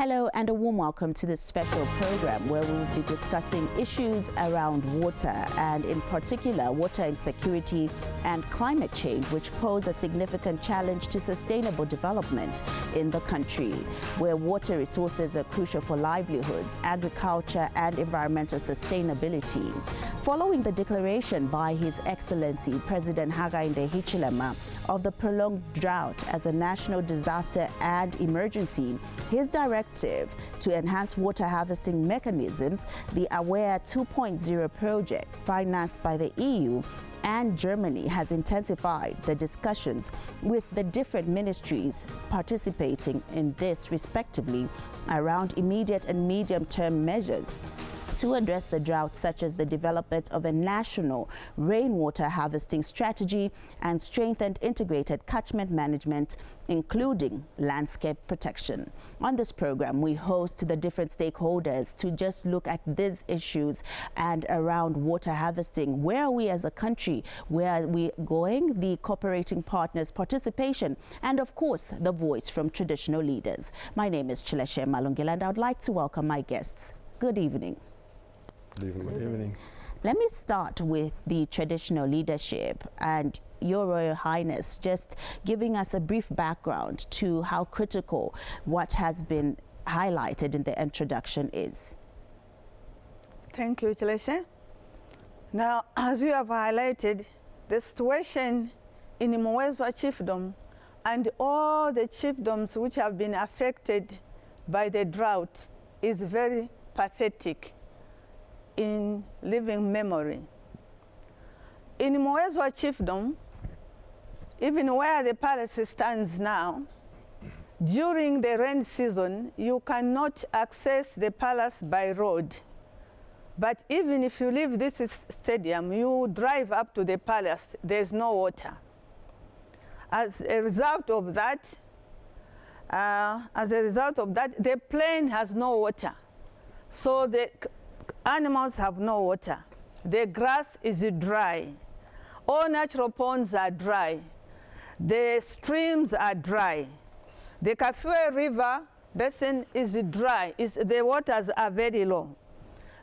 Hello and a warm welcome to this special program where we will be discussing issues around water and in particular water insecurity and climate change, which pose a significant challenge to sustainable development in the country, where water resources are crucial for livelihoods, agriculture and environmental sustainability. Following the declaration by His Excellency President Hakainde Hichilema of the prolonged drought as a national disaster and emergency, his directive to enhance water harvesting mechanisms, the Aware 2.0 project financed by the EU and Germany, has intensified the discussions with the different ministries participating in this respectively around immediate and medium-term measures to address the drought, such as the development of a national rainwater harvesting strategy and strengthened integrated catchment management, including landscape protection. On this program, we host the different stakeholders to just look at these issues and around water harvesting. Where are we as a country? Where are we going? The cooperating partners' participation, and of course, the voice from traditional leaders. My name is Chileshe Malungila, and I would like to welcome my guests. Good evening. Good evening. Let me start with the traditional leadership and Your Royal Highness, just giving us a brief background to how critical what has been highlighted in the introduction is. Thank you, Chileshe. Now, as you have highlighted, the situation in the Muwezwa chiefdom and all the chiefdoms which have been affected by the drought is very pathetic in living memory. In Muwezwa chiefdom, even where the palace stands now, during the rain season, you cannot access the palace by road. But even if you leave this stadium, you drive up to the palace, there's no water. As a result of that, the plain has no water. So the animals have no water. The grass is dry. All natural ponds are dry. The streams are dry. The Kafue River basin is dry. The waters are very low.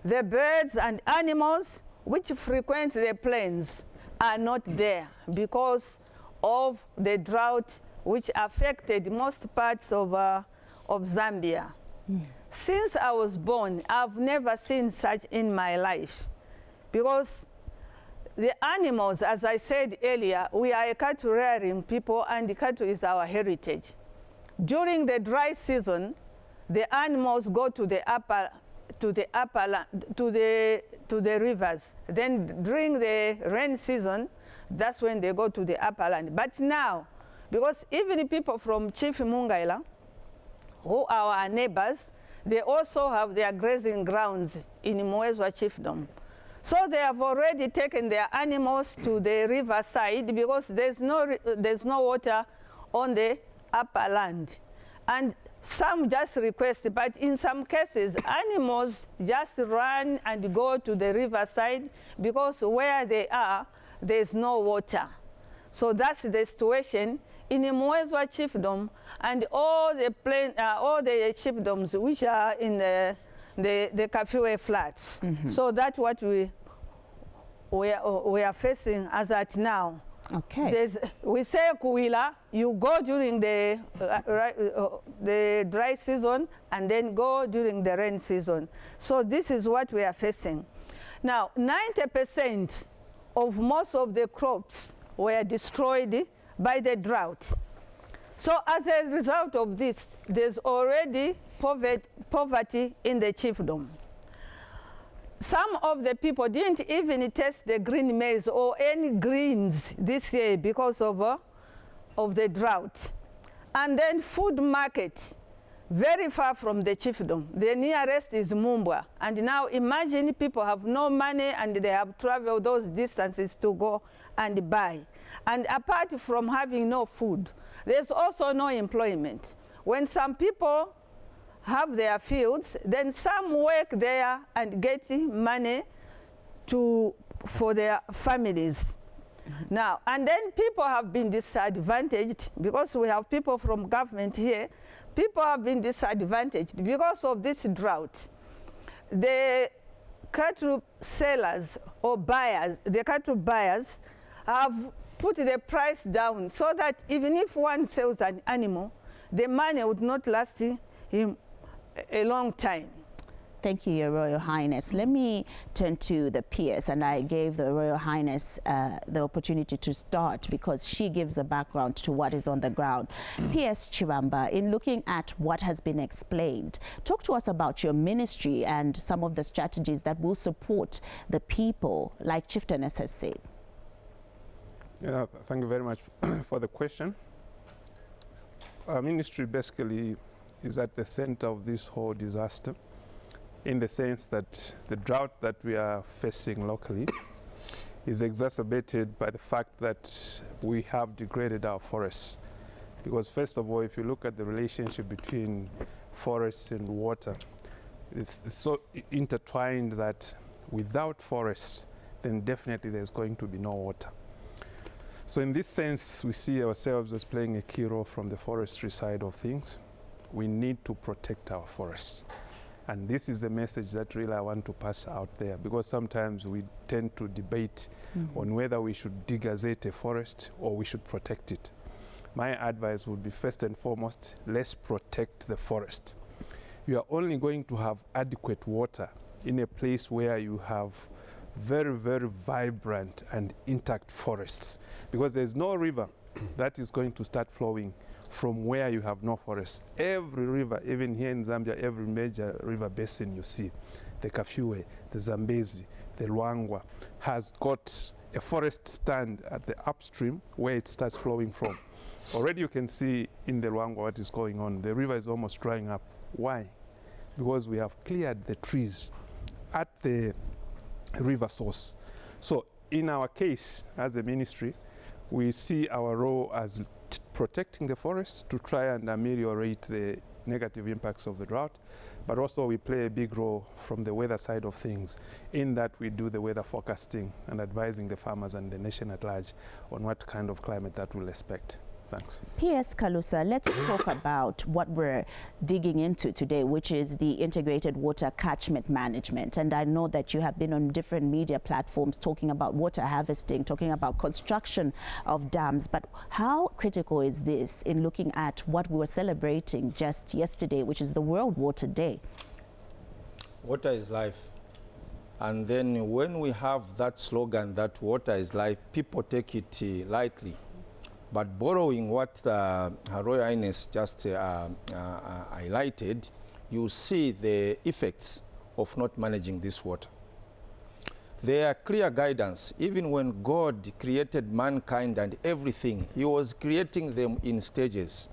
The birds and animals which frequent the plains are not there because of the drought which affected most parts of Zambia. Since I was born, I've never seen such in my life, because the animals, as I said earlier, we are a cattle rearing people and the cattle is our heritage. During the dry season, the animals go to the rivers. Then during the rain season, that's when they go to the upper land. But now, because even the people from Chief Mungaila, who are our neighbors, they also have their grazing grounds in Muwezwa chiefdom. So they have already taken their animals to the riverside because there's no water on the upper land. And some just request, but in some cases, animals just run and go to the riverside because where they are, there's no water. So that's the situation in the Muwezwa chiefdom and all the chiefdoms which are in the Kafue flats. So that's what we are facing as at now. Okay. We say Kuwila, you go during the dry season and then go during the rain season. So this is what we are facing. Now, 90% of most of the crops were destroyed by the drought. So as a result of this, there's already poverty in the chiefdom. Some of the people didn't even taste the green maize or any greens this year because of the drought. And then food market, very far from the chiefdom. The nearest is Mumbwa. And now imagine people have no money and they have traveled those distances to go and buy. And apart from having no food, there's also no employment. When some people have their fields, then some work there and get money for their families. Now, and then people have been disadvantaged because we have people from government here people have been disadvantaged because of this drought. The cattle sellers or buyers, the cattle buyers have put the price down so that even if one sells an animal, the money would not last him a long time. Thank you, Your Royal Highness. Let me turn to the PS, and I gave the Royal Highness the opportunity to start because she gives a background to what is on the ground. PS Chibamba, in looking at what has been explained, talk to us about your ministry and some of the strategies that will support the people, like Chieftainess has said. Yeah, thank you very much for the question. Our ministry basically is at the center of this whole disaster, in the sense that the drought that we are facing locally is exacerbated by the fact that we have degraded our forests. Because first of all, if you look at the relationship between forests and water, it's so intertwined that without forests, then definitely there's going to be no water. So in this sense, we see ourselves as playing a key role from the forestry side of things. We need to protect our forests. And this is the message that really I want to pass out there, because sometimes we tend to debate on whether we should degazette a forest or we should protect it. My advice would be, first and foremost, let's protect the forest. You are only going to have adequate water in a place where you have very, very vibrant and intact forests, because there's no river that is going to start flowing from where you have no forest. Every river, even here in Zambia, every major river basin you see, the Kafue, the Zambezi, the Luangwa, has got a forest stand at the upstream where it starts flowing from. Already you can see in the Luangwa what is going on. The river is almost drying up. Why? Because we have cleared the trees at the river source. So in our case as a ministry, we see our role as protecting the forests to try and ameliorate the negative impacts of the drought, but also we play a big role from the weather side of things, in that we do the weather forecasting and advising the farmers and the nation at large on what kind of climate that we'll expect. Thanks. PS Kalusa, let's talk about what we're digging into today, which is the integrated water catchment management. And I know that you have been on different media platforms talking about water harvesting, talking about construction of dams. But how critical is this in looking at what we were celebrating just yesterday, which is the World Water Day? Water is life. And then when we have that slogan that water is life, people take it lightly. But borrowing what Her Royal Highness just highlighted, you see the effects of not managing this water. There are clear guidance. Even when God created mankind and everything, he was creating them in stages.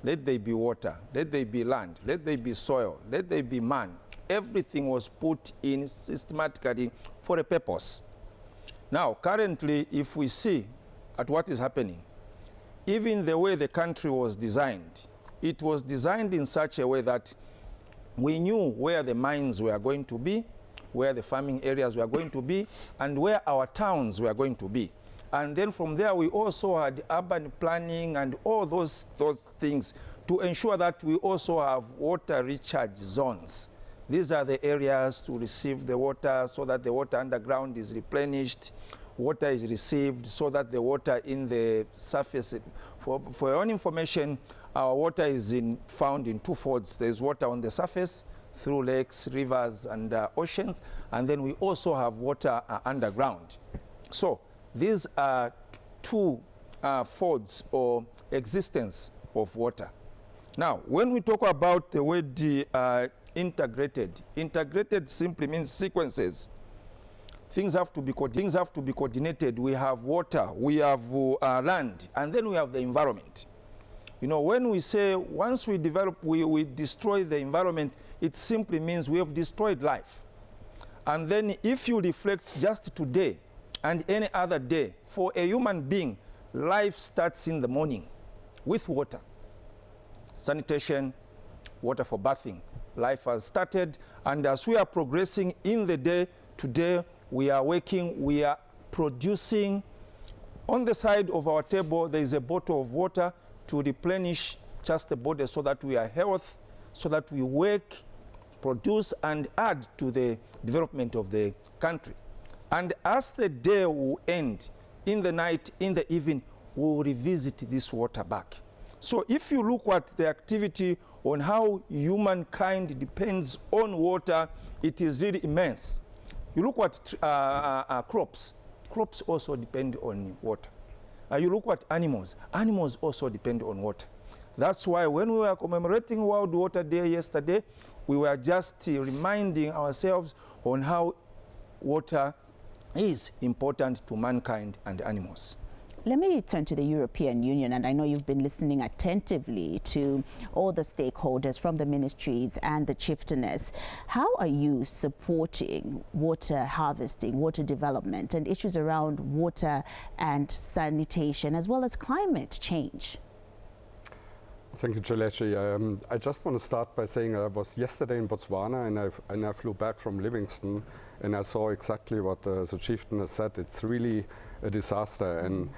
Let there be water, let there be land, let there be soil, let there be man. Everything was put in systematically for a purpose. Now, currently, if we see at what is happening, even the way the country was designed, it was designed in such a way that we knew where the mines were going to be, where the farming areas were going to be, and where our towns were going to be. And then from there, we also had urban planning and all those things to ensure that we also have water recharge zones. These are the areas to receive the water so that the water underground is replenished. Water is received so that the water in the surface, for your own information, our water is found in two folds. There's water on the surface through lakes, rivers, and oceans, and then we also have water underground. So these are two folds or existence of water. Now, when we talk about the word integrated simply means sequences. Things have to be coordinated. We have water, we have land, and then we have the environment. You know, when we say once we develop, we destroy the environment, it simply means we have destroyed life. And then if you reflect just today and any other day, for a human being, life starts in the morning with water. Sanitation, water for bathing. Life has started, and as we are progressing in the day, today we are working, we are producing. On the side of our table, there is a bottle of water to replenish nurtures the body so that we are healthy, so that we work, produce, and add to the development of the country. And as the day will end, in the night, in the evening, we will revisit this water back. So if you look at the activity on how humankind depends on water, it is really immense. You look at crops. Crops also depend on water. You look at animals. Animals also depend on water. That's why when we were commemorating World Water Day yesterday, we were just reminding ourselves on how water is important to mankind and animals. Let me turn to the European Union, and I know you've been listening attentively to all the stakeholders from the ministries and the Chieftainess. How are you supporting water harvesting, water development, and issues around water and sanitation, as well as climate change? Thank you, Jaleshi. I just want to start by saying I was yesterday in Botswana, and I flew back from Livingstone, and I saw exactly what the Chieftainess said. It's really a disaster. And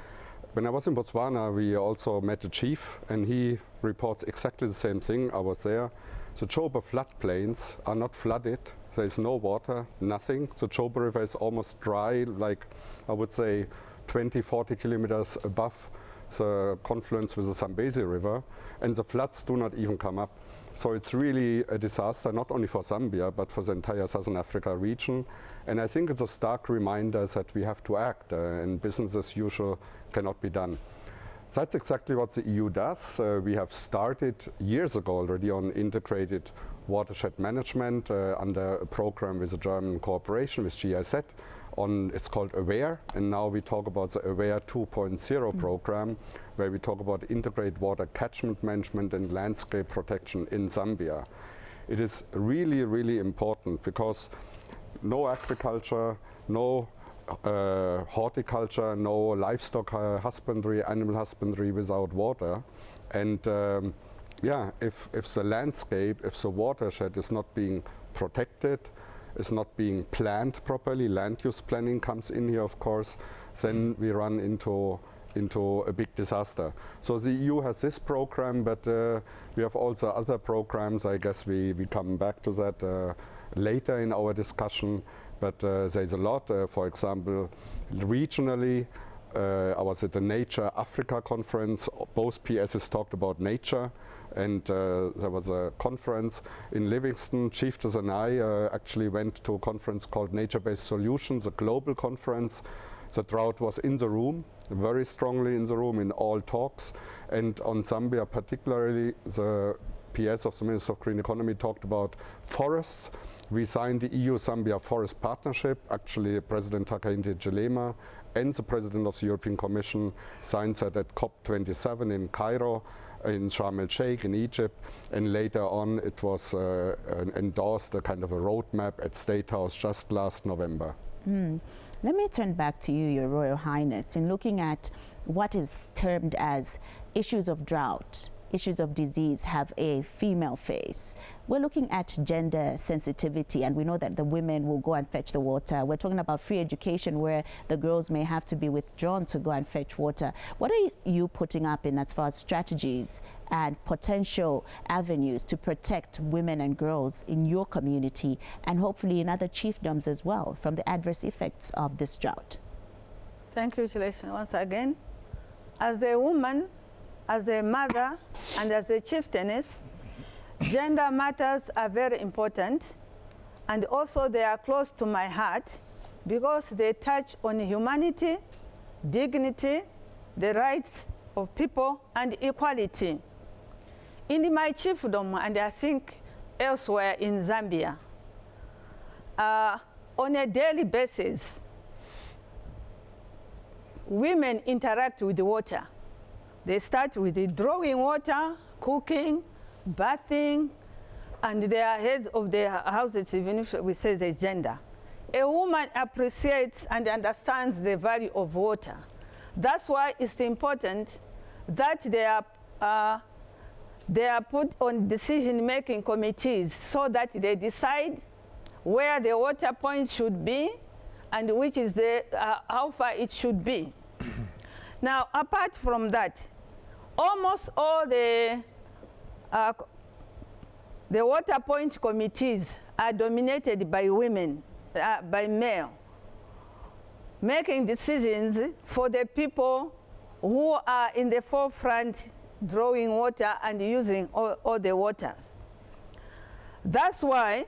when I was in Botswana, we also met the chief, and he reports exactly the same thing. I was there. The Chibamba floodplains are not flooded. There is no water, nothing. The Chibamba River is almost dry, like I would say 20, 40 kilometers above the confluence with the Zambezi River, and the floods do not even come up. So it's really a disaster, not only for Zambia, but for the entire Southern Africa region. And I think it's a stark reminder that we have to act, and business as usual cannot be done. That's exactly what the EU does. We have started years ago already on integrated watershed management under a program with a German cooperation with GIZ. It's called AWARE, and now we talk about the AWARE 2.0 program, where we talk about integrated water catchment management and landscape protection in Zambia. It is really, really important because no agriculture, no horticulture, no livestock husbandry, animal husbandry without water. And yeah, if the landscape, if the watershed is not being protected, is not being planned properly, land use planning comes in here, of course, then we run into a big disaster. So the EU has this program, but we have also other programs. I guess we come back to that later in our discussion, but there's a lot. For example, regionally, I was at the Nature Africa conference. Both PSs talked about nature, and there was a conference in Livingstone. Chieftainess and I actually went to a conference called Nature-Based Solutions, a global conference. The drought was in the room, very strongly in the room in all talks. And on Zambia particularly, the PS of the Minister of Green Economy talked about forests. We signed the EU-Zambia Forest Partnership. Actually, President Hakainde Hichilema and the President of the European Commission signed that at COP27 in Cairo, in Sharm el-Sheikh in Egypt, and later on it was endorsed a kind of a roadmap at State House just last November. Let me turn back to you, Your Royal Highness, in looking at what is termed as issues of drought. Issues of disease have a female face. We're looking at gender sensitivity, and we know that the women will go and fetch the water. We're talking about free education, where the girls may have to be withdrawn to go and fetch water. What are you putting up in as far as strategies and potential avenues to protect women and girls in your community, and hopefully in other chiefdoms as well, from the adverse effects of this drought? Thank you, Chieftainess, once again. As a woman, as a mother, and as a chieftainess, gender matters are very important, and also they are close to my heart because they touch on humanity, dignity, the rights of people, and equality. In my chiefdom, and I think elsewhere in Zambia, on a daily basis, women interact with the water. They start with the drawing water, cooking, bathing, and they are heads of their houses, even if we say the gender. A woman appreciates and understands the value of water. That's why it's important that they are put on decision-making committees so that they decide where the water point should be and which is how far it should be. Now, apart from that, almost all the the water point committees are dominated by women, by male, making decisions for the people who are in the forefront drawing water and using all the waters. That's why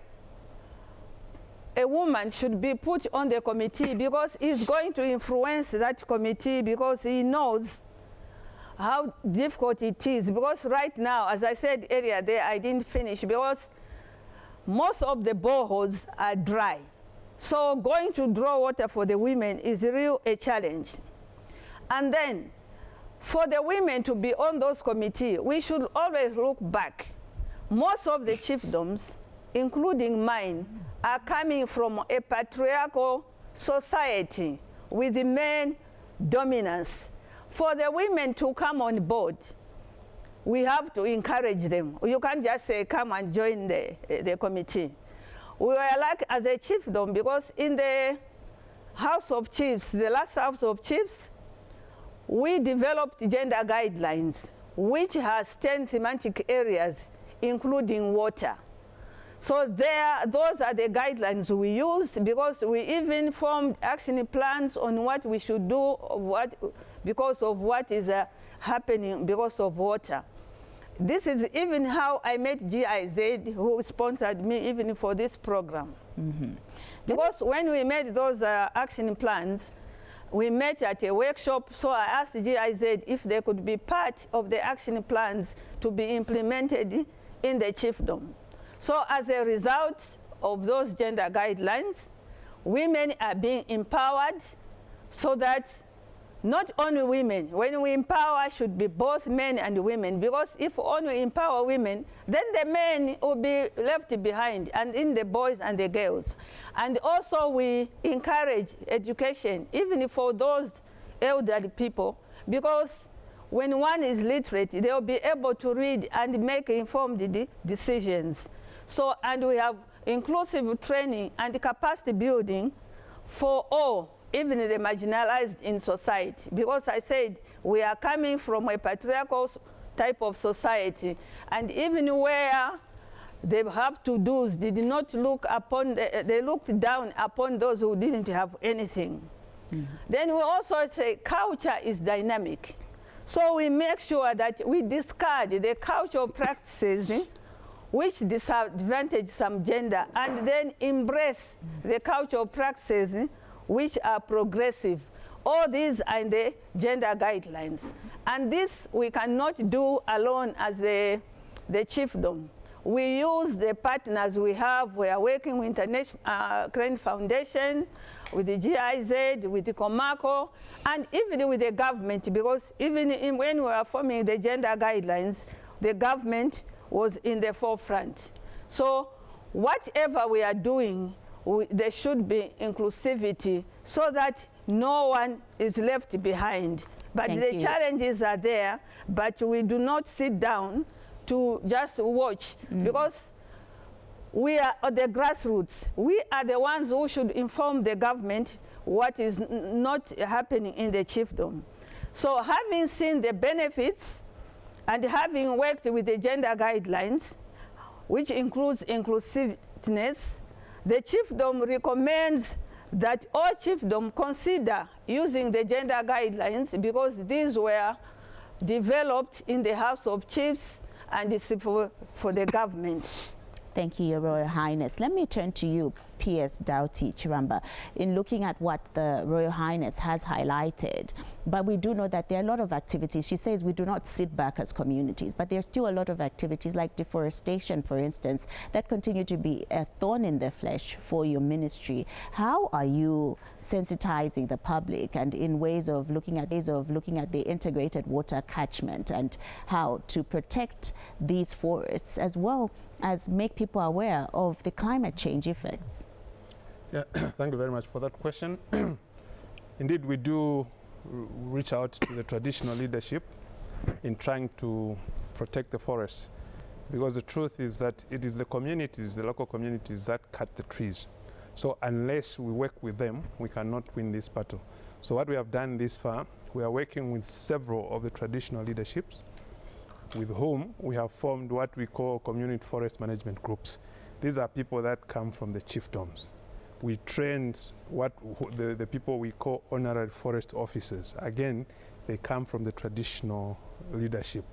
a woman should be put on the committee, because he's going to influence that committee, because he knows how difficult it is. Because right now, as I said earlier there, I didn't finish, because most of the boreholes are dry. So going to draw water for the women is really a challenge. And then for the women to be on those committees, we should always look back. Most of the chiefdoms, including mine, are coming from a patriarchal society with the men dominance. For the women to come on board, we have to encourage them. You can't just say, come and join the committee. We were like as a chiefdom, because in the House of Chiefs, the last House of Chiefs, we developed gender guidelines, which has 10 thematic areas, including water. So those are the guidelines we use, because we even formed action plans on what we should do, because of what is happening because of water. This is even how I met GIZ, who sponsored me even for this program. Mm-hmm. Because when we made those action plans, we met at a workshop, so I asked GIZ if they could be part of the action plans to be implemented in the chiefdom. So as a result of those gender guidelines, women are being empowered, so that not only women, when we empower, should be both men and women, because if only empower women, then the men will be left behind, and in the boys and the girls. And also we encourage education, even for those elderly people, because when one is literate, they'll be able to read and make informed decisions. So, and we have inclusive training and capacity building for all, even the marginalized in society. Because I said we are coming from a patriarchal type of society, and even where they have to do, they did not look upon, they looked down upon those who didn't have anything. Mm-hmm. Then we also say culture is dynamic. So we make sure that we discard the cultural practices which disadvantage some gender, and then embrace the cultural practices which are progressive. All these are in the gender guidelines. And this we cannot do alone as the chiefdom. We use the partners we have. We are working with International Crane Foundation, with the GIZ, with the COMESA, and even with the government, because even when we were forming the gender guidelines, the government was in the forefront. So whatever we are doing, there should be inclusivity, so that no one is left behind. But the challenges are there, but we do not sit down to just watch, because we are at the grassroots. We are the ones who should inform the government what is not happening in the chiefdom. So having seen the benefits and having worked with the gender guidelines, which includes inclusiveness, the chiefdom recommends that all chiefdom consider using the gender guidelines, because these were developed in the House of Chiefs and it's for the government. Thank you, Your Royal Highness. Let me turn to you, P.S. Douty, Chibamba, in looking at what the Royal Highness has highlighted. But we do know that there are a lot of activities. She says we do not sit back as communities, but there's still a lot of activities like deforestation, for instance, that continue to be a thorn in the flesh for your ministry. How are you sensitizing the public and in ways of looking at the integrated water catchment and how to protect these forests, as well as make people aware of the climate change effects? Yeah, thank you very much for that question. Indeed, we do reach out to the traditional leadership in trying to protect the forests, because the truth is that it is the communities, the local communities, that cut the trees. So unless we work with them, we cannot win this battle. So what we have done this far, we are working with several of the traditional leaderships with whom we have formed what we call community forest management groups. These are people that come from the chiefdoms. We trained the people we call honorary forest officers. Again, they come from the traditional leadership.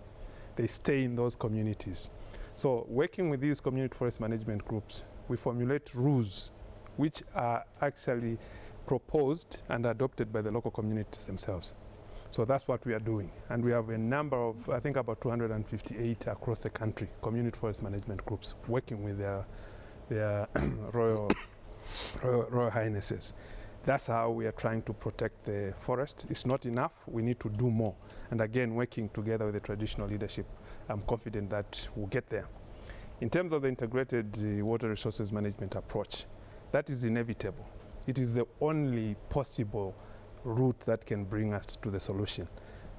They stay in those communities. So working with these community forest management groups, we formulate rules which are actually proposed and adopted by the local communities themselves. So that's what we are doing. And we have a number of, I think about 258 across the country, community forest management groups working with their Royal Highnesses. That's how we are trying to protect the forest. It's not enough, we need to do more. And again, working together with the traditional leadership, I'm confident that we'll get there. In terms of the integrated water resources management approach, that is inevitable. It is the only possible route that can bring us to the solution.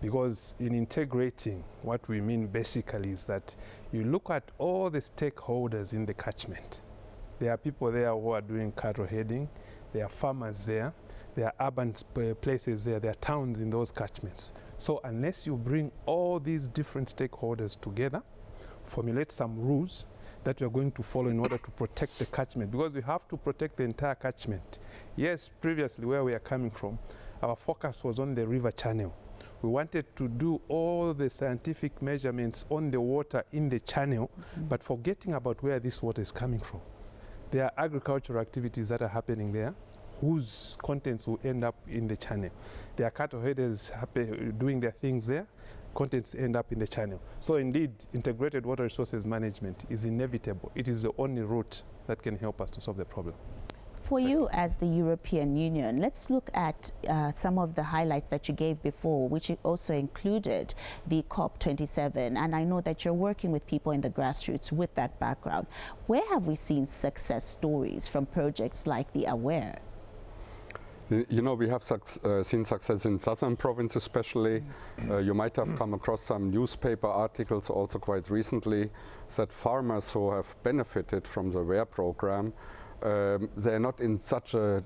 Because in integrating, what we mean basically is that you look at all the stakeholders in the catchment. There are people there who are doing cattle heading, there are farmers there, there are urban places there are towns in those catchments. So unless you bring all these different stakeholders together, formulate some rules that we are going to follow in order to protect the catchment, because we have to protect the entire catchment. Yes, previously where we are coming from, our focus was on the river channel. We wanted to do all the scientific measurements on the water in the channel, but forgetting about where this water is coming from. There are agricultural activities that are happening there whose contents will end up in the channel. There are cattle headers doing their things there, contents end up in the channel. So indeed, integrated water resources management is inevitable. It is the only route that can help us to solve the problem. For you as the European Union, let's look at some of the highlights that you gave before, which also included the COP27. And I know that you're working with people in the grassroots with that background. Where have we seen success stories from projects like the AWARE? You know, we have seen success in southern province especially. You might have come across some newspaper articles also quite recently that farmers who have benefited from the AWARE program, they're not in such a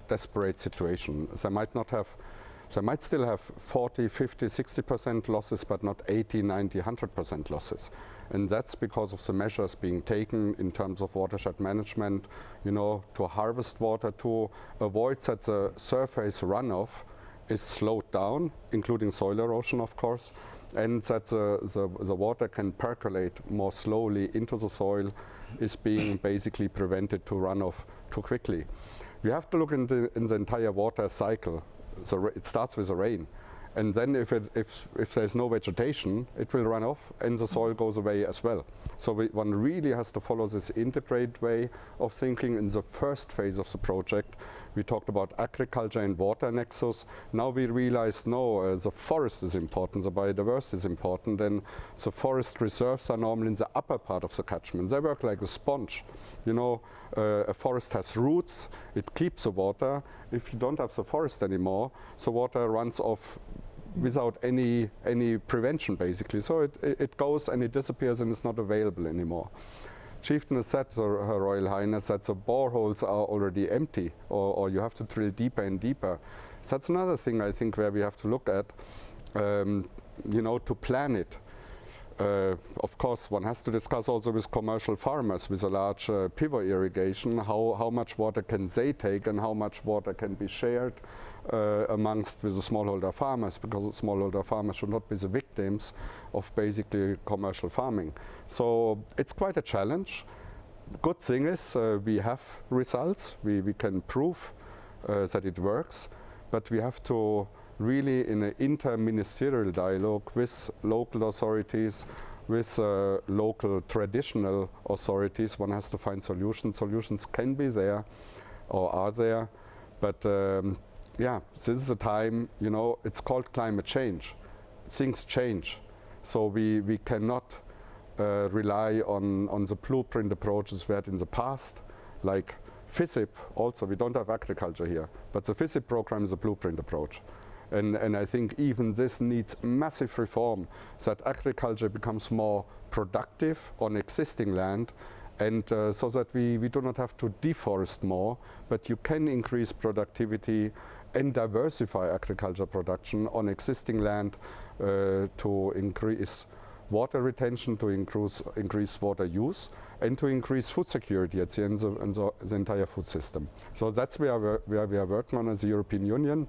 desperate situation. They might still have 40, 50, 60% losses, but not 80, 90, 100% losses. And that's because of the measures being taken in terms of watershed management, you know, to harvest water, to avoid that the surface runoff is slowed down, including soil erosion, of course, and that the water can percolate more slowly into the soil is being basically prevented to run off too quickly. We have to look in the entire water cycle. So it starts with the rain, and then if there's no vegetation, it will run off and the soil goes away as well. So one really has to follow this integrated way of thinking. In the first phase of the project, we talked about agriculture and water nexus. Now we realize, no, the forest is important, the biodiversity is important, and the forest reserves are normally in the upper part of the catchment. They work like a sponge. You know, a forest has roots, it keeps the water. If you don't have the forest anymore, the water runs off without any prevention, basically. So it goes and it disappears and it's not available anymore. Chieftainess said, Her Royal Highness, that the boreholes are already empty, or you have to drill deeper and deeper. So that's another thing I think where we have to look at, you know, to plan it. Of course, one has to discuss also with commercial farmers with a large pivot irrigation, how much water can they take and how much water can be shared amongst with the smallholder farmers, because the smallholder farmers should not be the victims of basically commercial farming. So it's quite a challenge. Good thing is we have results, we can prove that it works, but we have to really in an inter-ministerial dialogue with local authorities, with local traditional authorities, one has to find solutions. Solutions can be there or are there, but yeah, this is a time, you know, it's called climate change. Things change, so we cannot rely on the blueprint approaches we had in the past, like FISIP. Also, we don't have agriculture here, but the FISIP program is a blueprint approach. And I think even this needs massive reform, so that agriculture becomes more productive on existing land, and so that we do not have to deforest more, but you can increase productivity and diversify agriculture production on existing land to increase water retention, to increase water use, and to increase food security at the end of the entire food system. So that's where we are working on as the European Union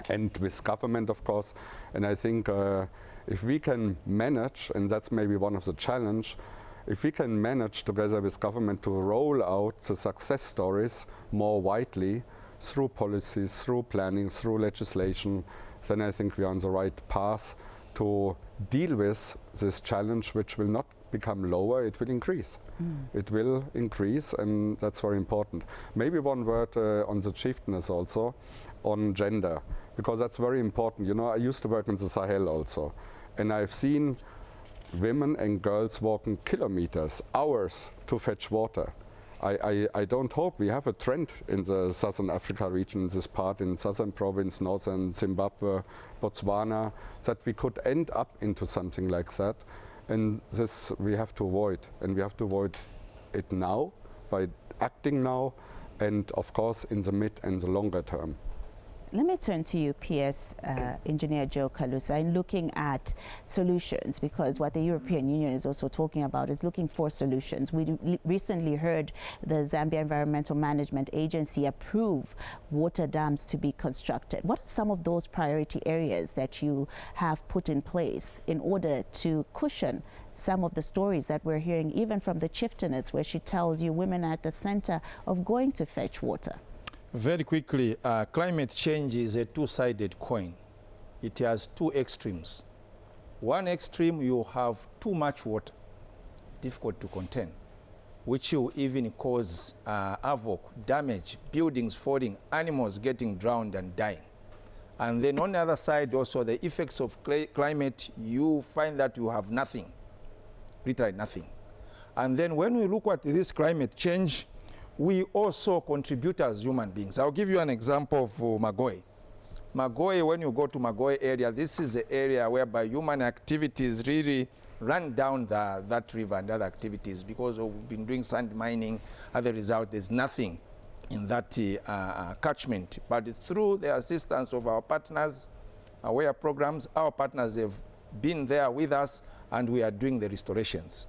and with government, of course. And I think if we can manage, and that's maybe one of the challenge, if we can manage together with government to roll out the success stories more widely through policies, through planning, through legislation, then I think we are on the right path to deal with this challenge, which will not become lower, it will increase. It will increase, and that's very important. Maybe one word on the Chieftainess also, on gender, because that's very important. You know, I used to work in the Sahel also, and I've seen women and girls walking kilometers, hours to fetch water. I don't hope we have a trend in the Southern Africa region, this part in Southern Province, Northern Zimbabwe, Botswana, that we could end up into something like that. And this we have to avoid, and we have to avoid it now by acting now, and of course in the mid and the longer term. Let me turn to you, PS Engineer Joe Kalusa, in looking at solutions, because what the European Union is also talking about is looking for solutions. We recently heard the Zambia Environmental Management Agency approve water dams to be constructed. What are some of those priority areas that you have put in place in order to cushion some of the stories that we're hearing, even from the Chieftainess, where she tells you women are at the center of going to fetch water? Very quickly, climate change is a two-sided coin. It has two extremes. One extreme, you have too much water, difficult to contain, which will even cause havoc, damage, buildings falling, animals getting drowned and dying. And then on the other side also, the effects of climate, you find that you have nothing, literally nothing. And then when we look at this climate change, we also contribute as human beings. I'll give you an example of Magoe. Magoe, when you go to Magoe area, this is the area whereby human activities really run down that river and other activities, because we've been doing sand mining. As a result, there's nothing in that catchment. But through the assistance of our partners, our programs, our partners have been there with us, and we are doing the restorations.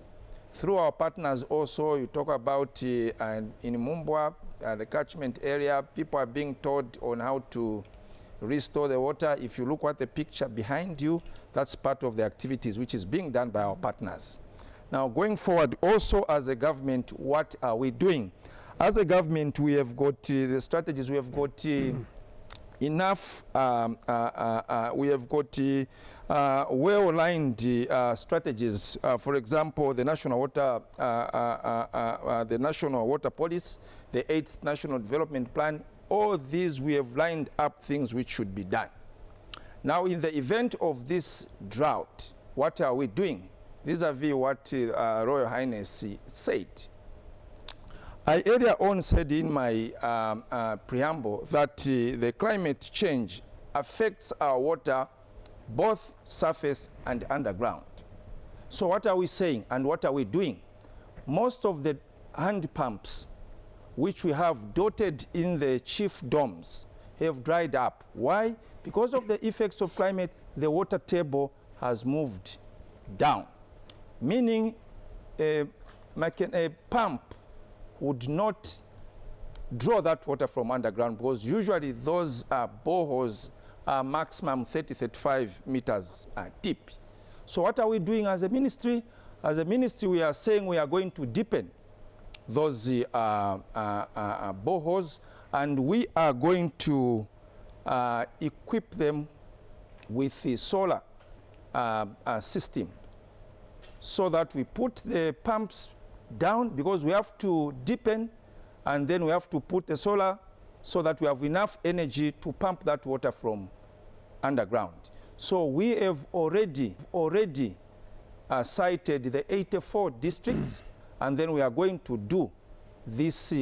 Through our partners also, you talk about in Mumbwa, the catchment area, people are being taught on how to restore the water. If you look at the picture behind you, that's part of the activities which is being done by our partners. Now, going forward, also as a government, what are we doing? As a government, we have got the strategies, we have got enough, we have got well-aligned strategies. For example, the National Water Policy, the 8th National Development Plan, all these we have lined up things which should be done. Now, in the event of this drought, what are we doing? Vis-a-vis what Royal Highness said. I earlier on said in my preamble that the climate change affects our water, both surface and underground. So what are we saying and what are we doing? Most of the hand pumps which we have dotted in the chief domes have dried up. Why? Because of the effects of climate, the water table has moved down, meaning a pump would not draw that water from underground, because usually those boreholes are maximum 30-35 meters deep. So what are we doing as a ministry? As a ministry, we are saying we are going to deepen those boreholes, and we are going to equip them with the solar system, so that we put the pumps down, because we have to deepen, and then we have to put the solar so that we have enough energy to pump that water from underground. So we have already cited the 84 districts, and then we are going to do this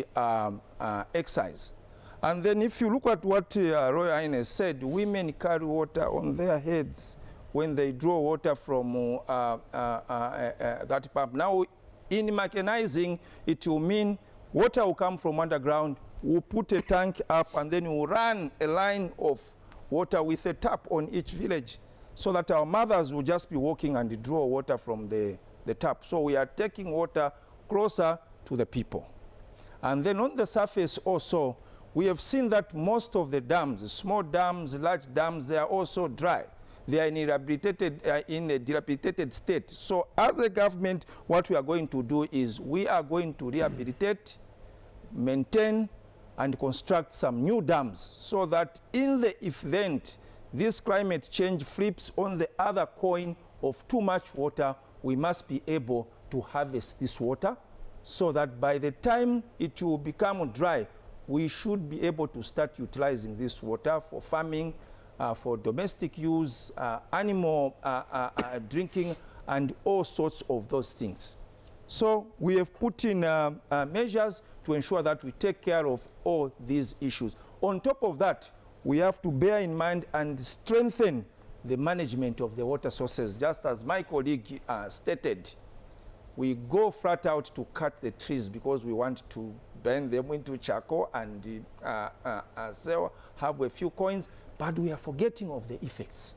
exercise. And then if you look at what Royal Highness said, women carry water on their heads when they draw water from that pump. Now, in mechanizing, it will mean water will come from underground, we'll put a tank up, and then we'll run a line of water with a tap on each village. so that our mothers will just be walking and draw water from the tap. So we are taking water closer to the people. And then on the surface also, we have seen that most of the dams, small dams, large dams, they are also dry. They are in a dilapidated state. So as a government, what we are going to do is we are going to rehabilitate, maintain, and construct some new dams so that in the event this climate change flips on the other coin of too much water, we must be able to harvest this water so that by the time it will become dry, we should be able to start utilizing this water for farming, for domestic use, animal drinking, and all sorts of those things. So we have put in measures to ensure that we take care of all these issues. On top of that, we have to bear in mind and strengthen the management of the water sources. Just as my colleague stated, we go flat out to cut the trees because we want to burn them into charcoal and sell, have a few coins, but we are forgetting of the effects.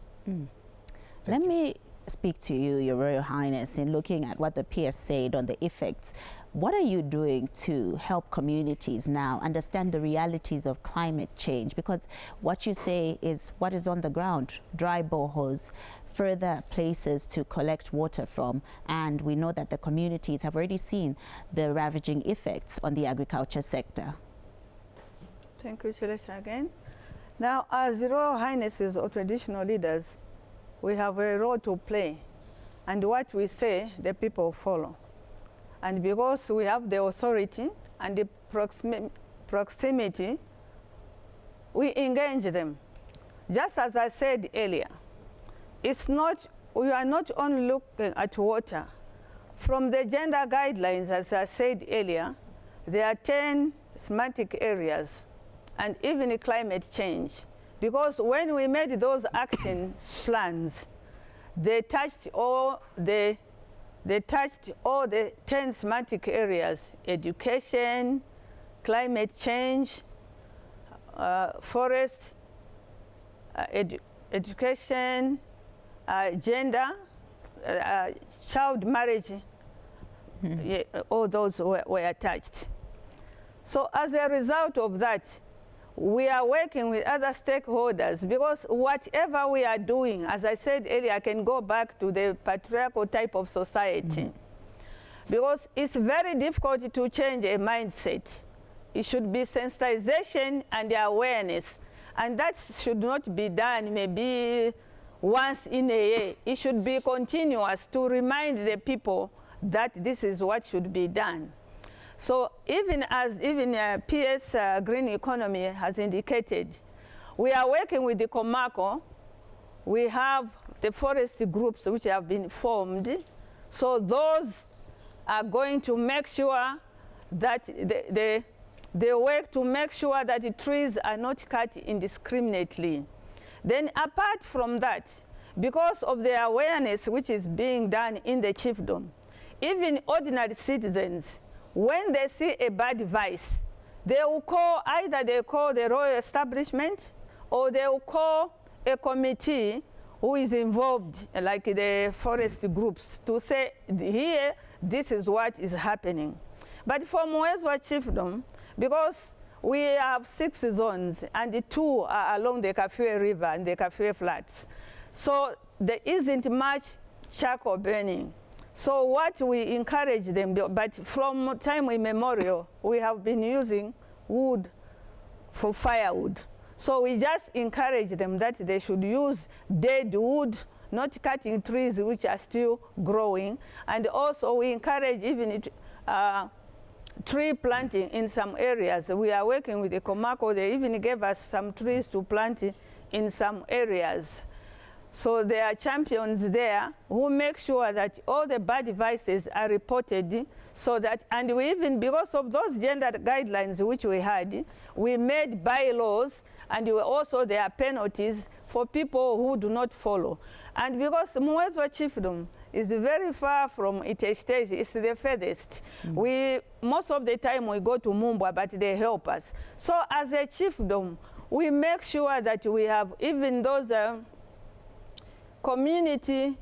Let me speak to you, Your Royal Highness, in looking at what the PS said on the effects. What are you doing to help communities now understand the realities of climate change? Because what you say is what is on the ground, dry boreholes, further places to collect water from, and we know that the communities have already seen the ravaging effects on the agriculture sector. Thank you, Celeste, again. Now, as Royal Highnesses or traditional leaders, we have a role to play, and what we say, the people follow. And because we have the authority and the proximity, we engage them. Just as I said earlier, we are not only looking at water. From the gender guidelines, as I said earlier, there are 10 thematic areas, and even climate change. Because when we made those action plans, they touched all the 10 thematic areas: education, climate change, forest, education, gender, child marriage, yeah, all those were touched. So as a result of that, we are working with other stakeholders, because whatever we are doing, as I said earlier, I can go back to the patriarchal type of society. Because it's very difficult to change a mindset. It should be sensitization and awareness. And that should not be done maybe once in a year. It should be continuous to remind the people that this is what should be done. So even as PS Green Economy has indicated, we are working with the COMESA. We have the forest groups which have been formed. So those are going to make sure that they work to make sure that the trees are not cut indiscriminately. Then apart from that, because of the awareness which is being done in the chiefdom, even ordinary citizens, when they see a bad vice, they will call, either they call the royal establishment or they will call a committee who is involved, like the forest groups, to say, here, this is what is happening. But for Muwezwa chiefdom, because we have 6 zones and 2 are along the Kafue River and the Kafue Flats, so there isn't much charcoal burning. So what we encourage them, but from time immemorial, we have been using wood for firewood. So we just encourage them that they should use dead wood, not cutting trees which are still growing. And also we encourage even tree planting in some areas. We are working with the COMESA. They even gave us some trees to plant in some areas. So there are champions there who make sure that all the bad devices are reported, so that, and we even, because of those gender guidelines which we had, we made bylaws, and also there are penalties for people who do not follow. And because Muwezwa chiefdom is very far from its stage, it's the furthest. Most of the time we go to Mumbwa, but they help us. So as a chiefdom, we make sure that we have even those community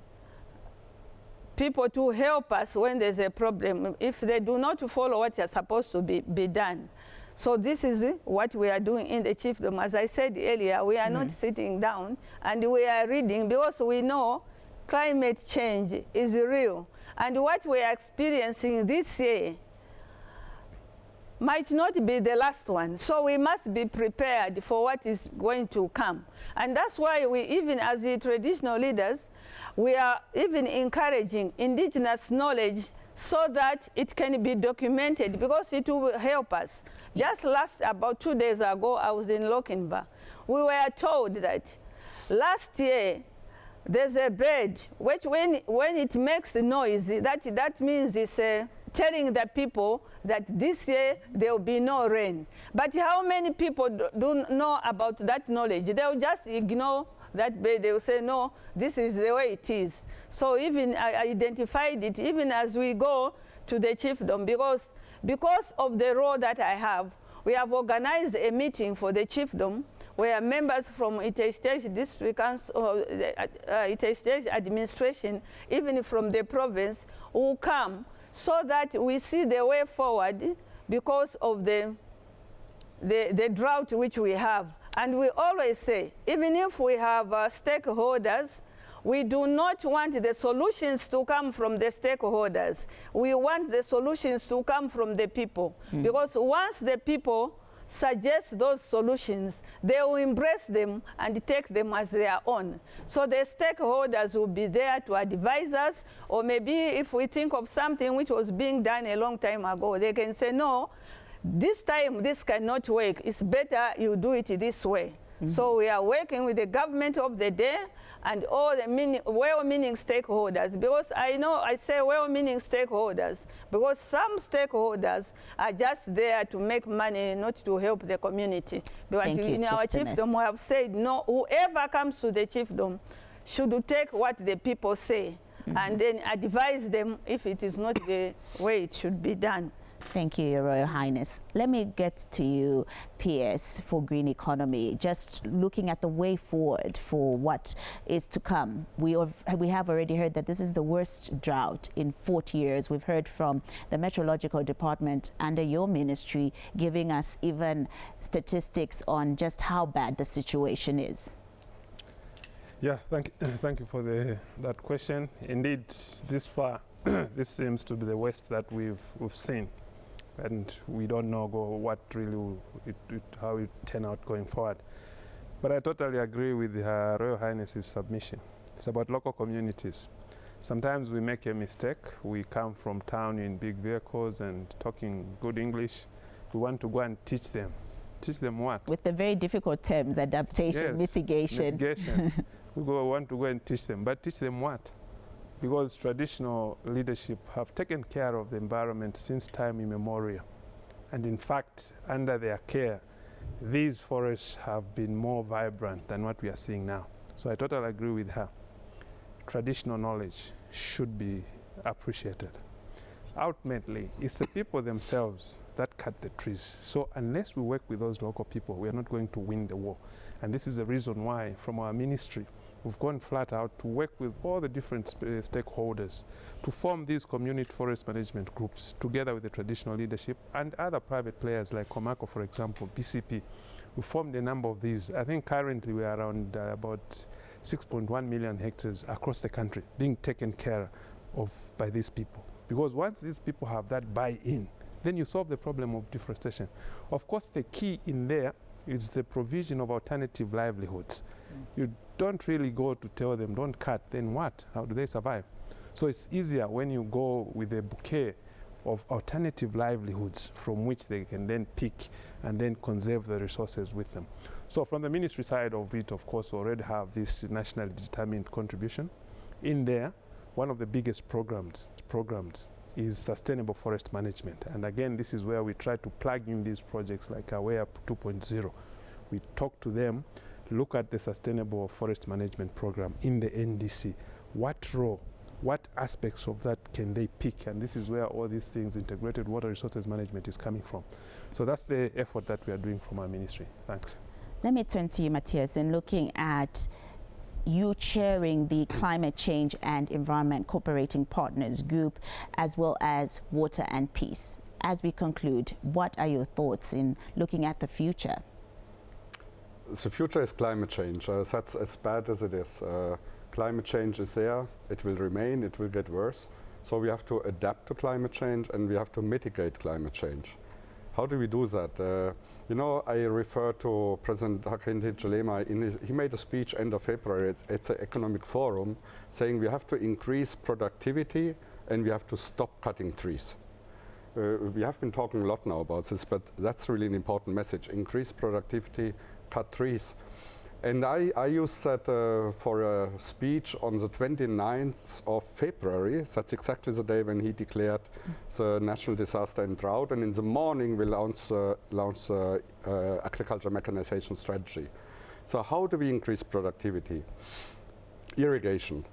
people to help us when there's a problem if they do not follow what is supposed to be done. So this is what we are doing in the chiefdom. As I said earlier, we are not sitting down and we are reading because we know climate change is real. And what we are experiencing this year might not be the last one. So we must be prepared for what is going to come. And that's why we, even as the traditional leaders, we are even encouraging indigenous knowledge so that it can be documented because it will help us. Just about 2 days ago, I was in Lochinvar. We were told that last year, there's a bird which when it makes the noise, that means it's telling the people that this year there will be no rain. But how many people don't know about that knowledge? They'll just ignore that bird. They will say, no, this is the way it is. So even I identified it, even as we go to the chiefdom, because of the role that I have, we have organized a meeting for the chiefdom where members from Ite State District Council, Ite State Administration, even from the province, will come so that we see the way forward because of the drought which we have. And we always say, even if we have stakeholders, we do not want the solutions to come from the stakeholders. We want the solutions to come from the people. Because once the people suggest those solutions, they will embrace them and take them as their own. So the stakeholders will be there to advise us, or maybe if we think of something which was being done a long time ago, they can say, no, this time this cannot work. It's better you do it this way. So we are working with the government of the day and all the well-meaning stakeholders, because I say well-meaning stakeholders, because some stakeholders are just there to make money, not to help the community. But in our chiefdom, we have said, no, whoever comes to the chiefdom should take what the people say and then advise them if it is not the way it should be done. Thank you, Your Royal Highness. Let me get to you, PS, for green economy. Just looking at the way forward for what is to come. We have already heard that this is the worst drought in 40 years. We've heard from the Meteorological Department under your ministry giving us even statistics on just how bad the situation is. Yeah, thank you for that question. Indeed, this far, this seems to be the worst that we've seen. And we don't know what really how it turn out going forward. But I totally agree with Her Royal Highness's submission. It's about local communities. Sometimes we make a mistake. We come from town in big vehicles and talking good English. We want to go and teach them. Teach them what? With the very difficult terms, adaptation, mitigation. We want to go and teach them. But teach them what? Because traditional leadership have taken care of the environment since time immemorial. And in fact, under their care, these forests have been more vibrant than what we are seeing now. So I totally agree with her. Traditional knowledge should be appreciated. Ultimately, it's the people themselves that cut the trees. So unless we work with those local people, we are not going to win the war. And this is the reason why, from our ministry, we've gone flat out to work with all the different stakeholders to form these community forest management groups together with the traditional leadership and other private players like COMESA, for example, BCP. We formed a number of these. I think currently we are around about 6.1 million hectares across the country being taken care of by these people. Because once these people have that buy-in, then you solve the problem of deforestation. Of course, the key in there is the provision of alternative livelihoods. You don't really go to tell them, don't cut, then what? How do they survive? So it's easier when you go with a bouquet of alternative livelihoods from which they can then pick and then conserve the resources with them. So from the ministry side of it, of course, we already have this nationally determined contribution. In there, one of the biggest programs is sustainable forest management. And again, this is where we try to plug in these projects like Aware 2.0. We talk to them, look at the sustainable forest management program in the NDC. What role, what aspects of that can they pick? And this is where all these things, integrated water resources management, is coming from. So that's the effort that we are doing from our ministry. Thanks. Let me turn to you, Matthias, in looking at you chairing the Climate Change and Environment Cooperating Partners Group, as well as Water and Peace. As we conclude, what are your thoughts in looking at the future? The future is climate change. That's as bad as it is. Climate change is there, it will remain, it will get worse. So we have to adapt to climate change and we have to mitigate climate change. How do we do that? You know, I refer to President Hichilema. He made a speech end of February. It's an economic forum saying we have to increase productivity and we have to stop cutting trees. We have been talking a lot now about this, but that's really an important message. Increase productivity, cut trees. And I used that for a speech on the 29th of February. That's exactly the day when he declared the National Disaster and Drought. And in the morning, we launch the agriculture mechanization strategy. So how do we increase productivity? Irrigation.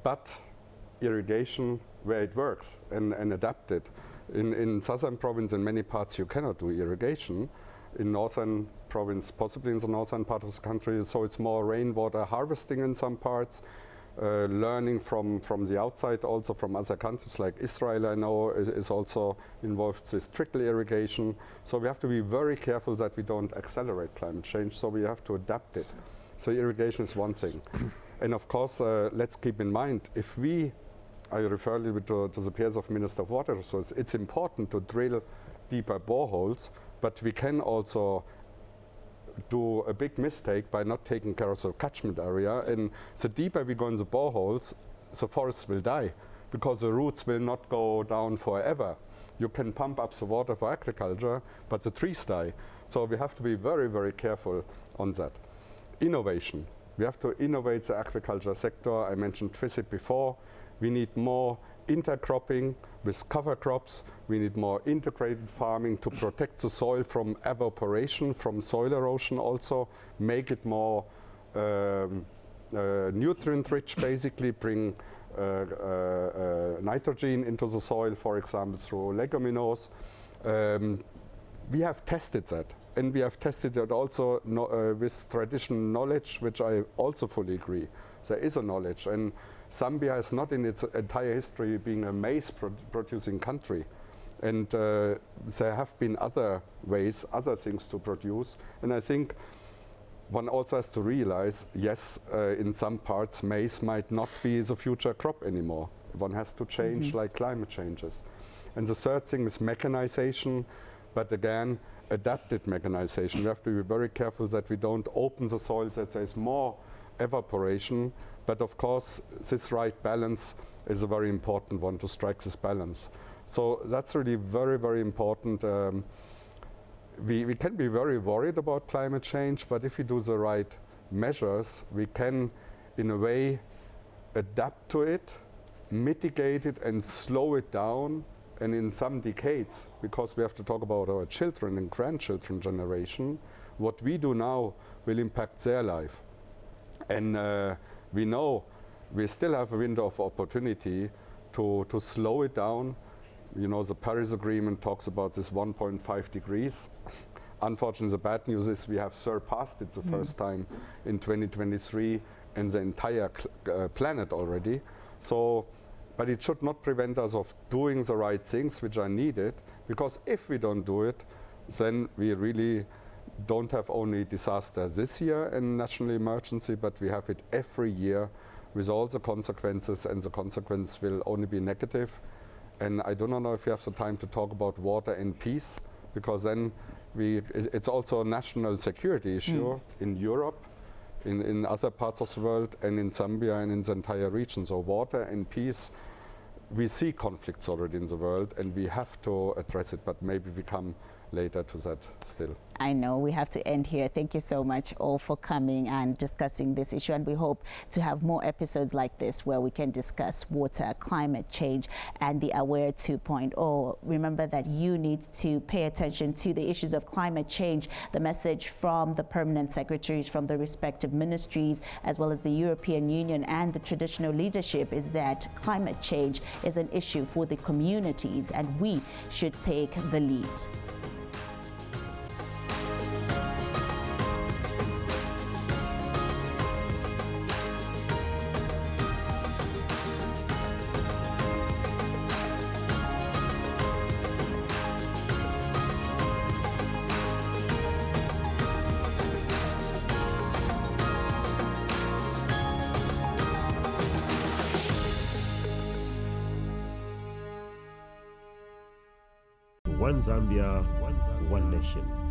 But irrigation where it works and adapt it. In southern province, in many parts, you cannot do irrigation. In northern province, possibly in the northern part of the country, so it's more rainwater harvesting in some parts, learning from the outside, also from other countries like Israel, I know, is also involved with trickle irrigation. So we have to be very careful that we don't accelerate climate change, so we have to adapt it. So irrigation is one thing. And of course, let's keep in mind, if I refer a little bit to the peers of Minister of Water Resources, it's important to drill deeper boreholes, but we can also do a big mistake by not taking care of the catchment area. And the deeper we go in the boreholes, the forests will die because the roots will not go down forever. You can pump up the water for agriculture, but the trees die. So we have to be very, very careful on that. Innovation. We have to innovate the agriculture sector. I mentioned FISIP before. We need more intercropping with cover crops. We need more integrated farming to protect the soil from evaporation, from soil erosion also, make it more nutrient rich, basically bring nitrogen into the soil, for example, through leguminous. We have tested that, and we have tested it also with traditional knowledge, which I also fully agree. There is a knowledge, and Zambia is not in its entire history being a maize producing country. And there have been other ways, other things to produce. And I think one also has to realize, yes, in some parts maize might not be the future crop anymore. One has to change like climate changes. And the third thing is mechanization, but again, adapted mechanization. We have to be very careful that we don't open the soil, that there's more evaporation. But of course, this right balance is a very important one, to strike this balance. So that's really very, very important. We can be very worried about climate change, but if we do the right measures, we can, in a way, adapt to it, mitigate it, and slow it down. And in some decades, because we have to talk about our children and grandchildren generation, what we do now will impact their life. And we know we still have a window of opportunity to slow it down. You know, the Paris Agreement talks about this 1.5 degrees. Unfortunately, the bad news is we have surpassed it the first time in 2023 and the entire planet already. So, but it should not prevent us of doing the right things which are needed, because if we don't do it, then we really don't have only disaster this year and national emergency, but we have it every year with all the consequences, and the consequence will only be negative. And I do not know if we have the time to talk about water and peace, because then it's also a national security issue in Europe, in other parts of the world, and in Zambia and in the entire region. So water and peace, we see conflicts already in the world, and we have to address it, but maybe we come later to that still. I know we have to end here. Thank you so much all for coming and discussing this issue, and we hope to have more episodes like this where we can discuss water, climate change, and the Aware 2.0. Remember that you need to pay attention to the issues of climate change. The message from the permanent secretaries from the respective ministries, as well as the European Union and the traditional leadership, is that climate change is an issue for the communities, and we should take the lead. One Zambia, one nation.